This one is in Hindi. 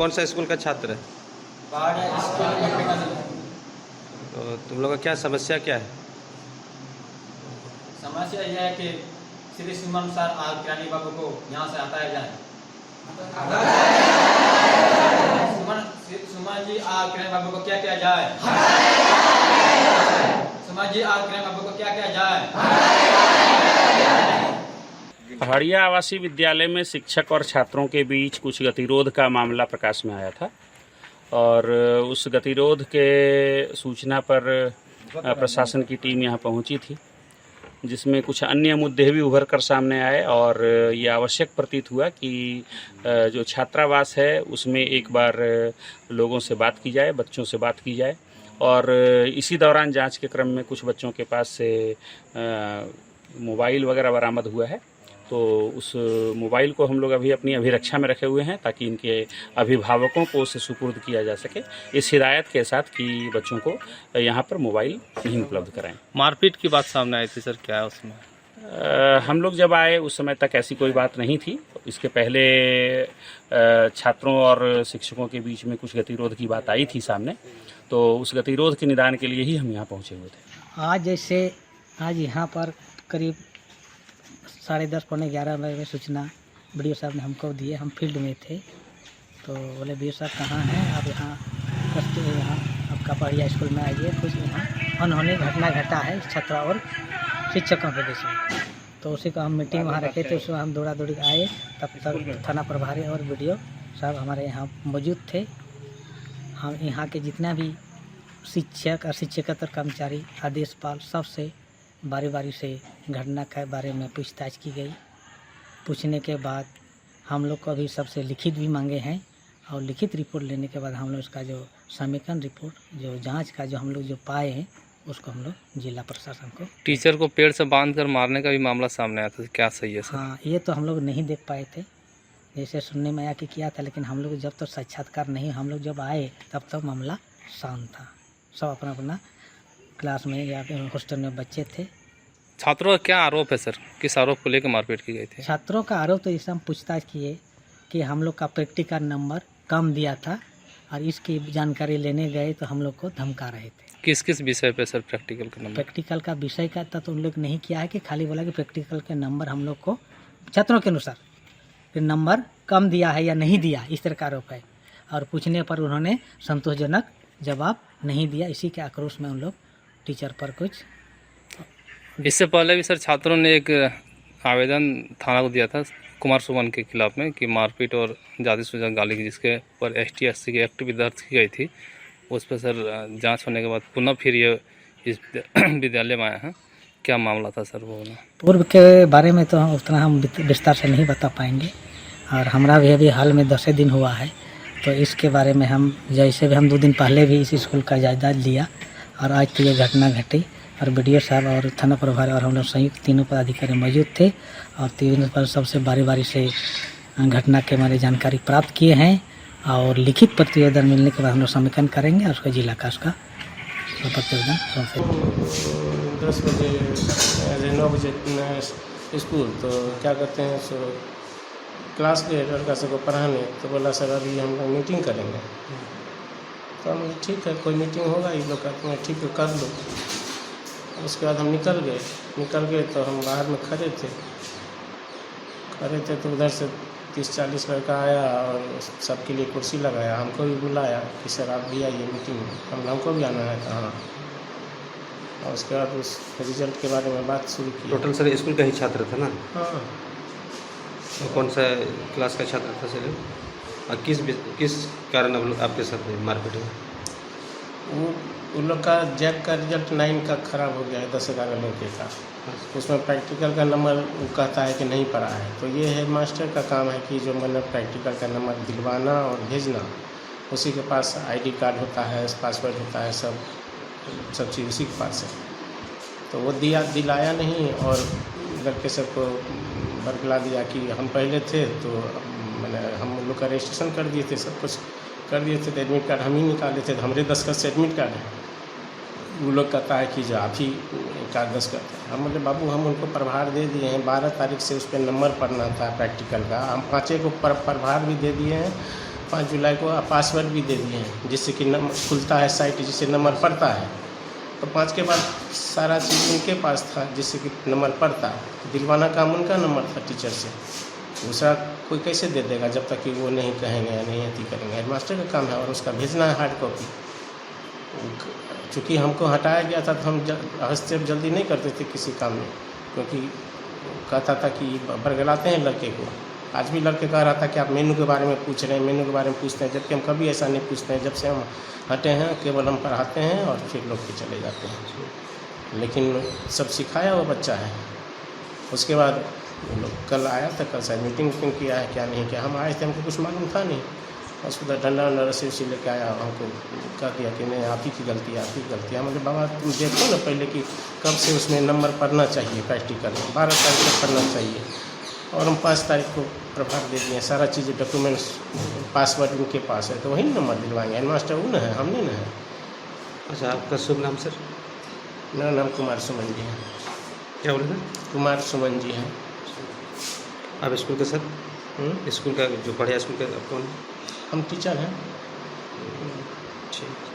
कौन सा स्कूल का छात्र है? तो तुम लोग का क्या समस्या क्या है? समस्या यह है कि श्री सुमन सर और किरानी बाबू को यहाँ से हटाया जाए। सुमन जी और किरानी बाबू को क्या किया जाए? सुमन जी और किरानी बाबू को क्या किया जाए? पहाड़िया आवासीय विद्यालय में शिक्षक और छात्रों के बीच कुछ गतिरोध का मामला प्रकाश में आया था और उस गतिरोध के सूचना पर प्रशासन की टीम यहाँ पहुँची थी, जिसमें कुछ अन्य मुद्दे भी उभर कर सामने आए और ये आवश्यक प्रतीत हुआ कि जो छात्रावास है उसमें एक बार लोगों से बात की जाए, बच्चों से बात की जाए। और इसी दौरान जांच के क्रम में कुछ बच्चों के पास से मोबाइल वगैरह बरामद हुआ है, तो उस मोबाइल को हम लोग अभी अपनी अभिरक्षा में रखे हुए हैं ताकि इनके अभिभावकों को उसे सुपुर्द किया जा सके, इस हिदायत के साथ कि बच्चों को यहाँ पर मोबाइल नहीं उपलब्ध कराएं। मारपीट की बात सामने आई थी सर, क्या है उसमें? हम लोग जब आए उस समय तक ऐसी कोई बात नहीं थी। इसके पहले छात्रों और शिक्षकों के बीच में कुछ गतिरोध की बात आई थी सामने, तो उस गतिरोध के निदान के लिए ही हम यहाँ पहुँचे हुए थे। आज यहाँ पर करीब 10:30 पौने 11 बजे में सूचना बीडीओ साहब ने हमको दिए। हम फील्ड में थे तो बोले बीडीओ साहब कहाँ हैं आप? यहाँ आपका पहाड़िया स्कूल में आइए, कुछ यहाँ अनहोनी घटना घटा है छात्रों और शिक्षकों के बीच में। तो उसी को हम मीटिंग वहाँ रखे थे, उसमें हम दौड़ा दौड़ी आए। तब तक थाना प्रभारी और बीडीओ साहब हमारे यहाँ मौजूद थे। हम यहाँ के जितना भी शिक्षक और शिक्षकेतर कर्मचारी आदेशपाल सबसे बारी बारी से घटना के बारे में पूछताछ की गई। पूछने के बाद हम लोग को अभी सबसे लिखित भी मांगे हैं और लिखित रिपोर्ट लेने के बाद हम लोग इसका जो समीकरण रिपोर्ट, जो जांच का जो हम लोग जो पाए हैं, उसको हम लोग जिला प्रशासन को। टीचर को पेड़ से बांधकर मारने का भी मामला सामने आया था, क्या सही है सर? हाँ, ये तो हम लोग नहीं देख पाए थे, जैसे सुनने में आया कि किया था, लेकिन हम लोग जब तक साक्षात्कार नहीं, हम लोग जब आए तब तक मामला शांत था। सब अपना अपना क्लास में या हॉस्टल में बच्चे थे। छात्रों का क्या आरोप है सर? किस आरोप को लेकर मारपीट की गई थी? छात्रों का आरोप तो इसे हम पूछताछ किए कि हम लोग का प्रैक्टिकल नंबर कम दिया था और इसकी जानकारी लेने गए तो हम लोग को धमका रहे थे। किस किस विषय पे सर प्रैक्टिकल का नंबर? प्रैक्टिकल का विषय का तो उन लोग नहीं किया है कि खाली बोला कि प्रैक्टिकल के नंबर हम लोग को छात्रों के अनुसार फिर नंबर कम दिया है या नहीं दिया, इस तरह का आरोप है। और पूछने पर उन्होंने संतोषजनक जवाब नहीं दिया। इसी के आक्रोश में उन लोग टीचर पर कुछ। इससे पहले भी सर छात्रों ने एक आवेदन थाना को दिया था कुमार सुमन के खिलाफ में कि मारपीट और जाति सूचक गाली, जिसके पर ST/SC की एक्ट भी दर्ज की गई थी। उस पर सर जांच होने के बाद पुनः फिर ये इस विद्यालय में आया है। क्या मामला था सर वो? पूर्व के बारे में तो उतना हम विस्तार से नहीं बता पाएंगे और हमारा भी अभी हाल में 10 दिन हुआ है, तो इसके बारे में हम जैसे भी हम 2 दिन पहले भी इस स्कूल का जायजा लिया और आज तो ये घटना घटी और बीडीओ साहब और थाना प्रभारी और हम लोग संयुक्त तीनों पदाधिकारी मौजूद थे और तीनों पर सबसे बारी बारी से घटना के बारे जानकारी प्राप्त किए हैं और लिखित प्रतिवेदन मिलने के बाद हम लोग समीकरण करेंगे और उसका जिला का उसका प्रतिवेदन सौंपेंगे। 10 बजे 9 बजे स्कूल, तो क्या करते हैं सो क्लास के लड़का सबको पढ़ाने, तो बोला सर अभी हम लोग मीटिंग करेंगे। तो हम ठीक है, कोई मीटिंग होगा, ये लोग कहते हैं ठीक है कर लो। उसके बाद हम निकल गए तो हम बाहर में खड़े थे तो उधर से 30-40 लड़का आया और सबके लिए कुर्सी लगाया। हमको भी बुलाया कि सर आप भी आइए मीटिंग में, हमको भी आना है कहाँ। और उसके बाद उस रिजल्ट के बारे में बात शुरू की। टोटल सर स्कूल का ही छात्र था ना? हाँ। तो कौन सा क्लास का छात्र था सर? और किस कारण आपके साथ मारपीट हुआ? उन लोग का जैक का रिजल्ट 9 का ख़राब हो गया है, 10-11 लड़के का। उसमें प्रैक्टिकल का नंबर वो कहता है कि नहीं पड़ा है। तो ये हेड मास्टर का काम है कि जो मतलब प्रैक्टिकल का नंबर दिलवाना और भेजना। उसी के पास ID कार्ड होता है, पासवर्ड होता है, सब चीज़ उसी के पास है। तो वो दिलाया नहीं और लड़के सबको बरगला दिया कि हम पहले थे तो मैंने हम लोग का रजिस्ट्रेशन कर दिए थे, सब कुछ कर दिए थे, तो एडमिट कार्ड हम ही निकाले थे, तो हमारे दस्तखत से एडमिट कार्ड है। वो लोग कहता है कि जो आप ही कार्ड दस्तखत है। हम बोले बाबू हम उनको प्रभार दे दिए हैं, 12 तारीख से उस पर नंबर पढ़ना था प्रैक्टिकल का, हम 5 को प्रभार भी दे दिए हैं 5 जुलाई को पासवर्ड भी दे दिए हैं, जिससे कि नंबर खुलता है साइट, जिससे नंबर पड़ता है। तो 5 के बाद सारा चीज़ उनके पास था, जिससे कि नंबर पड़ता। दिलवाना काम उनका नंबर था टीचर से, दूसरा कोई कैसे दे देगा जब तक कि वो नहीं कहेंगे या नहीं अति करेंगे। हेडमास्टर का काम है और उसका भेजना है हार्ड कॉपी। चूँकि हमको हटाया गया था तो हम हस्तक्षेप जल्दी नहीं करते थे किसी काम में, क्योंकि कहता था कि बरगलाते हैं लड़के को। आज भी लड़के कह रहा था कि आप मेनू के बारे में पूछ रहे हैं, मेनू के बारे में पूछते हैं, जबकि हम कभी ऐसा नहीं पूछते हैं। जब से हम हटे हैं केवल हम पढ़ाते हैं और फिर लोग के चले जाते हैं। लेकिन सब सिखाया वो बच्चा है। उसके बाद वो लोग कल आया था, कल शायद मीटिंग किया है क्या नहीं किया। हम आए थे, हमको कुछ मालूम था नहीं। उसको तो डंडा वंडा रस्सी उसी लेके आया, हमको कह दिया कि नहीं आप ही की गलती है, आप ही की गलती है। हम बोले बाबा तुम देखो ना पहले कि कब से उसमें नंबर पढ़ना चाहिए, प्रैक्टिकल 12 तारीख को पढ़ना चाहिए। और हम 5 तारीख को प्रभाव दे दिए, सारा चीज़ डॉक्यूमेंट्स पासवर्ड उनके पास है, तो वही नंबर दिलवाएंगे। हेडमास्टर वो न है, हमने न है। अच्छा, आपका शुभ नाम सर? मेरा नाम कुमार सुमन जी है। क्या बोले सर? कुमार सुमन जी हैं। आप स्कूल के सर? स्कूल का जो पढ़े स्कूल का कौन? हम टीचर हैं। ठीक।